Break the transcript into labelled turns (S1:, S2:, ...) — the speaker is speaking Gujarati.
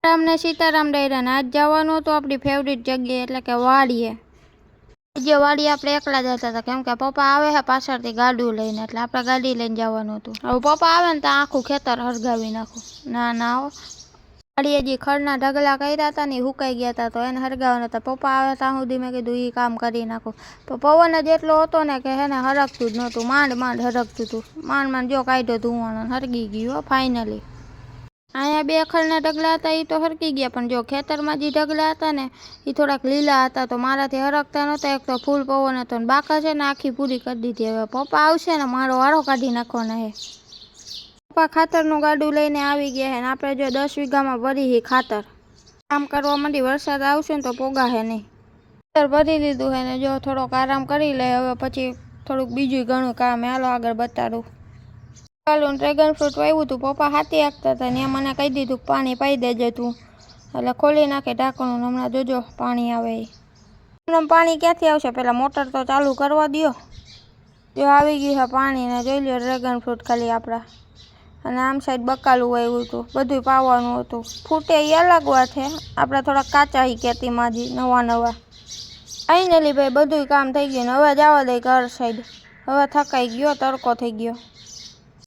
S1: રામ ને સીતારામ ડાયરા ને આજ જવાનું હતું આપણી ફેવરિટ જગ્યાએ એટલે કે વાડીએ। જે વાડી આપણે એકલા જતા હતા કેમ કે પપ્પા આવે છે પાછળથી ગાડી લઈને એટલે આપણે ગાડી લઈને જવાનું હતું। હવે પપ્પા આવે ને તો આખું ખેતર હરગાવી નાખું। ના ના હો, વાડીએ જે ખડના ઢગલા કર્યા હતા ને હુકાઈ ગયા હતા તો એને હરગાવવાના હતા। પપ્પા આવે ત્યાં સુધી મેં કીધું એ કામ કરી નાખું તો પવન જ એટલો હતો ને કે એને હરગતું જ નહોતું, માંડ માંડ હરગતું હતું। માંડ જો કાઢ્યો ધુવાણો હરગી ગયું ફાઇનલી। અહીંયા બે ખડના ઢગલા હતા એ તો હરકી ગયા પણ જો ખેતરમાં જે ઢગલા હતા ને એ થોડાક લીલા હતા તો મારાથી હરકતા નહોતા। એક તો ફૂલ પવન હતો ને બાકા છે ને આખી પૂરી કરી દીધી। હવે પપ્પા આવશે ને મારો વારો કાઢી નાખવાના છે। પપ્પા ખાતરનું ગાડું લઈને આવી ગયા છે ને આપણે જો 10 વીઘામાં ભરી ખાતર કામ કરવા માંડી। વરસાદ આવશે ને તો પોગાશે નહીં। ખાતર ભરી લીધું છે ને જો થોડોક આરામ કરી લે હવે પછી થોડુંક બીજું ઘણું કામ હાલો આગળ બતાડું। ડ્રેગન ફ્રૂટ વાવ્યું હતું પપ્પા હાથી આપતા હતા ને મને કહી દીધું પાણી પાઈ દેજે તું એટલે ખોલી નાખે ઢાંકણું। હમણાં જોજો પાણી આવે એમ પાણી ક્યાંથી આવશે, પેલા મોટર તો ચાલુ કરવા દો। જો આવી ગયું છે પાણી ને જોઈ લો ડ્રેગન ફ્રૂટ ખાલી આપણા। અને આમ સાઈડ બકાલું વાવ્યું હતું બધું પાવાનું હતું। ફૂટે એ અલગ વાત છે, આપણે થોડાક કાચા હી ખેતીમાં જ નવા ફાઇનલી ભાઈ બધું કામ થઈ ગયું ને હવે જવા દે ઘર સાઈડ। હવે થકાઈ ગયો, તડકો થઈ ગયો।